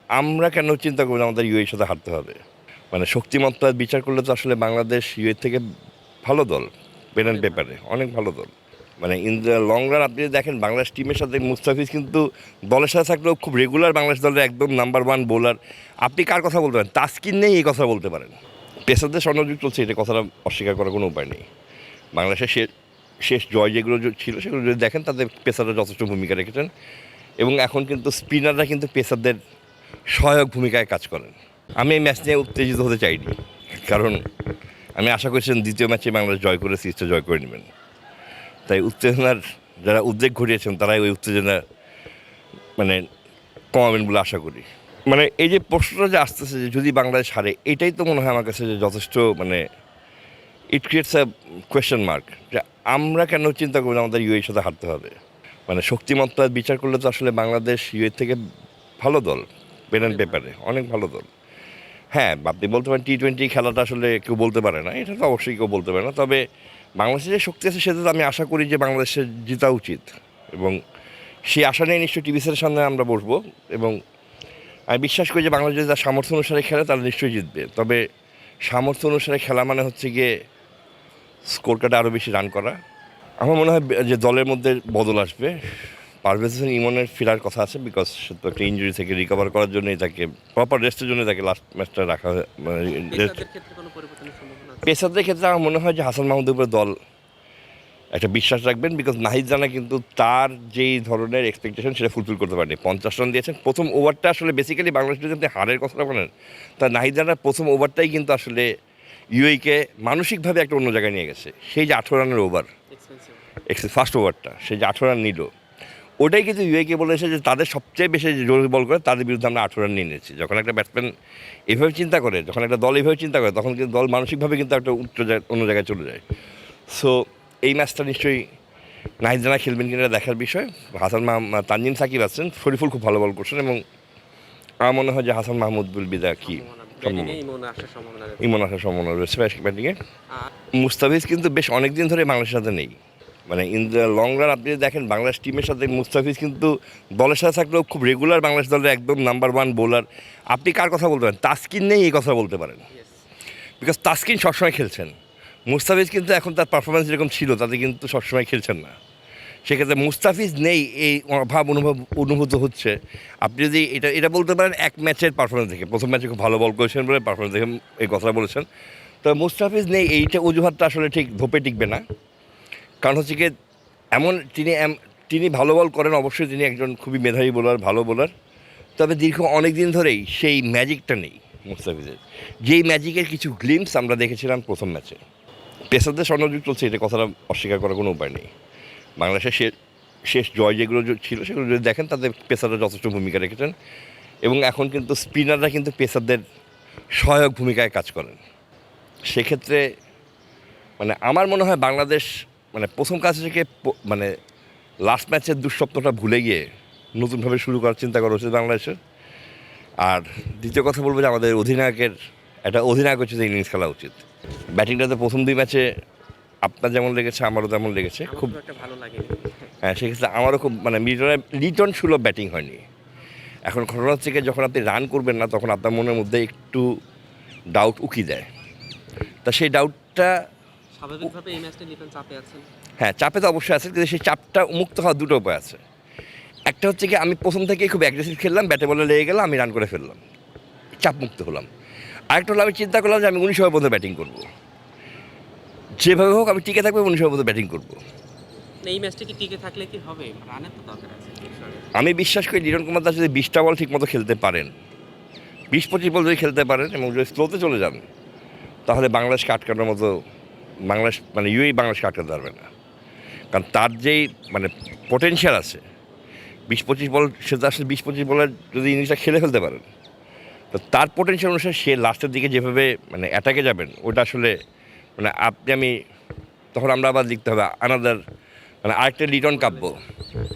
আমরা কেন চিন্তা করব আমাদের ইউএর সাথে হারতে হবে? মানে শক্তিমত্তার বিচার করলে তো আসলে বাংলাদেশ ইউএর থেকে ভালো দল, পেন অ্যান্ড পেপারে অনেক ভালো দল। মানে ইন দ্য লং রান আপনি যদি দেখেন বাংলাদেশ টিমের সাথে মুস্তাফিজ কিন্তু দলের সাথে থাকলেও খুব রেগুলার বাংলাদেশ দলের একদম নাম্বার ওয়ান বোলার। আপনি কার কথা বলতে পারেন? তাসকিন নেই এই কথা বলতে পারেন। পেসারদের স্বর্ণযুগ চলছে, এটা কথাটা অস্বীকার করার কোনো উপায় নেই। বাংলাদেশের শেষ জয় যেগুলো ছিল সেগুলো যদি দেখেন তাদের পেসাররা যথেষ্ট ভূমিকা রেখেছেন এবং এখন কিন্তু স্পিনাররা কিন্তু পেসারদের সহায়ক ভূমিকায় কাজ করেন। আমি এই ম্যাচ নিয়ে উত্তেজিত হতে চাইনি, কারণ আমি আশা করছিলাম দ্বিতীয় ম্যাচে বাংলাদেশ জয় করে সিরিজটা জয় করে নেবেন। তাই উত্তেজনার যারা উদ্বেগ ঘটিয়েছেন তারাই ওই উত্তেজনা মানে কমাবেন বলে আশা করি। মানে এই যে প্রশ্নটা যে আসতেছে যে যদি বাংলাদেশ হারে, এটাই তো মনে হয় আমার কাছে যে যথেষ্ট মানে it creates a question mark যে আমরা কেন চিন্তা করব আমাদের ইউএর সাথে হারতে হবে। মানে শক্তিমত্তার বিচার করলে তো আসলে বাংলাদেশ ইউএর থেকে ভালো দল, পেন অ্যান্ড পেপারে অনেক ভালো দল। হ্যাঁ, আপনি বলতে পারেন টি-20 খেলাটা আসলে কেউ বলতে পারে না, এটা তো অবশ্যই কেউ বলতে পারে না। তবে বাংলাদেশের যে শক্তি আছে সেটা তো আমি আশা করি যে বাংলাদেশের জেতা উচিত এবং সেই আশা নিয়ে নিশ্চয়ই টিভিসের সামনে আমরা বসবো এবং আমি বিশ্বাস করি যে বাংলাদেশ যদি তার সামর্থ্য অনুসারে খেলে তাহলে নিশ্চয়ই জিতবে। তবে সামর্থ্য অনুসারে খেলা মানে হচ্ছে গিয়ে স্কোর কার্ডে আরও বেশি রান করা। আমার মনে হয় যে দলের মধ্যে বদল আসবে। পারভেজ হোসেন ইমনের ফেরার কথা আছে, বিকজ সে তো একটা ইঞ্জুরি থেকে রিকভার করার জন্যই তাকে প্রপার রেস্টের জন্য তাকে লাস্ট ম্যাচটা রাখা মানে পেসারদের ক্ষেত্রে আমার মনে হয় যে হাসান মাহমুদের উপরে দল একটা বিশ্বাস রাখবেন, বিকজ নাহিদ রানা কিন্তু তার যেই ধরনের এক্সপেকটেশন সেটা ফুলফিল করতে পারেনি। 50 রান দিয়েছেন প্রথম ওভারটা, আসলে বেসিক্যালি বাংলাদেশ যদি আপনি হারের কথাটা বলেন তা নাহিদ রানার প্রথম ওভারটাই কিন্তু আসলে ইউএইকে মানসিকভাবে একটা অন্য জায়গায় নিয়ে গেছে। সেই যে 18 রানের ওভার, ফার্স্ট ওভারটা সে যে 18 রান নিল, ওটাই কিন্তু ইউএকে বলেছে যে তাদের সবচেয়ে বেশি জরুরি বল করে তাদের বিরুদ্ধে আমরা 18 রান নিয়ে নিয়েছি। যখন একটা ব্যাটসম্যান এভাবে চিন্তা করে, যখন একটা দল এভাবে চিন্তা করে, তখন কিন্তু দল মানসিকভাবে কিন্তু একটা অন্য জায়গায় চলে যায়। সো এই ম্যাচটা নিশ্চয়ই নাহিদ রানা খেলবেন কিনা দেখার বিষয়। তানজিম সাকিব আছেন, শরীফুল খুব ভালো বল করছেন এবং আমার মনে হয় যে Hasan Mahmud will be the কি ইমন আসার সম্ভাবনা রয়েছে ব্যাটিংয়ে। মুস্তাফিজ কিন্তু বেশ অনেক দিন ধরে বাংলাদেশের সাথে নেই। মানে ইন দ্য লং রান আপনি যদি দেখেন বাংলাদেশ টিমের সাথে মুস্তাফিজ কিন্তু দলের সাথে থাকলেও খুব রেগুলার বাংলাদেশ দলের একদম নাম্বার ওয়ান বোলার। আপনি কার কথা বলতে পারেন? তাসকিন নেই এই কথা বলতে পারেন, বিকজ তাসকিন সবসময় খেলছেন। মুস্তাফিজ কিন্তু এখন তার পারফরমেন্স যেরকম ছিল তাতে কিন্তু সবসময় খেলছেন না। সেক্ষেত্রে মুস্তাফিজ নেই এই অভাব অনুভূত হচ্ছে। আপনি যদি এটা বলতে পারেন এক ম্যাচের পারফরমেন্স দেখে, প্রথম ম্যাচে খুব ভালো বল করেছেন বলে পারফরমেন্স দেখে এই কথা বলেছেন। তবে মুস্তাফিজ নেই এইটা অজুহাতটা আসলে ঠিক ধোপে টিকবে না। কারণ হচ্ছে কি এমন তিনি ভালো বল করেন, অবশ্যই তিনি একজন খুবই মেধাবী বোলার, ভালো বোলার। তবে দীর্ঘ অনেক দিন ধরেই সেই ম্যাজিকটা নেই মুস্তাফিজের, যেই ম্যাজিকের কিছু গ্লিমস আমরা দেখেছিলাম প্রথম ম্যাচে। পেসারদের স্বর্ণযুগ চলছে, এটা কথাটা অস্বীকার করার কোনো উপায় নেই। বাংলাদেশের শেষ জয় যেগুলো ছিল সেগুলো যদি দেখেন তাদের পেসাররা যথেষ্ট ভূমিকা রেখেছেন এবং এখন কিন্তু স্পিনাররা কিন্তু পেসারদের সহায়ক ভূমিকায় কাজ করেন। সেক্ষেত্রে মানে আমার মনে হয় বাংলাদেশ মানে প্রথম কাজ থেকে মানে লাস্ট ম্যাচের দুঃস্বপ্নটা ভুলে গিয়ে নতুনভাবে শুরু করার চিন্তা করা উচিত বাংলাদেশের। আর দ্বিতীয় কথা বলবো যে আমাদের অধিনায়কের একটা অধিনায়ক হচ্ছে যে ইনিংস খেলা উচিত। ব্যাটিংটাতে প্রথম 2 ম্যাচে আপনার যেমন লেগেছে আমারও তেমন লেগেছে, খুব ভালো লাগে। হ্যাঁ, সেক্ষেত্রে আমারও খুব মানে রিটার্ন সুলভ ব্যাটিং হয়নি। এখন ঘটনা হচ্ছে কি যখন আপনি রান করবেন না তখন আপনার মনের মধ্যে একটু ডাউট উকি দেয়। তা সেই ডাউটটা স্বাভাবিকভাবে এই ম্যাচটা লিটন চাপে আছেন। হ্যাঁ, চাপে তো অবশ্যই আছে, কিন্তু সেই চাপটা মুক্ত হওয়ার 2টো উপায় আছে। একটা হচ্ছে কি আমি প্রথম থেকেই খুব অ্যাগ্রেসিভ খেললাম, ব্যাটে বলে লেগে গেলাম, আমি রান করে ফেললাম, চাপ মুক্ত হলাম। আরেকটা হলো আমি চিন্তা করলাম যে আমি 19 ওভার পর্যন্ত ব্যাটিং করবো, যেভাবে হোক আমি টিকে থাকবো, 19 ওভার পর্যন্ত ব্যাটিং করবো। এই ম্যাচটা কি টিকে থাকলে কি হবে? রানের তো দরকার আছে। আমি বিশ্বাস করি লিটন কুমার দাস যদি 20টা বল ঠিকমতো খেলতে পারেন, 20-25 বল যদি খেলতে পারেন এবং যদি স্লোতে চলে যান, তাহলে বাংলাদেশকে আটকানোর মতো বাংলাদেশ মানে ইউএই বাংলাদেশকে আটকাতে পারবে না। কারণ তার যেই মানে পটেনশিয়াল আছে 20-25 বল, সে তো আসলে 20-25 বলের যদি ইনিংসটা খেলে ফেলতে পারেন তো তার পটেনশিয়াল অনুসারে সে লাস্টের দিকে যেভাবে মানে অ্যাটাকে যাবেন ওটা আসলে মানে তখন আমরা আবার লিখতে হবে আনাদার মানে আরেকটা লিটন কাব্য।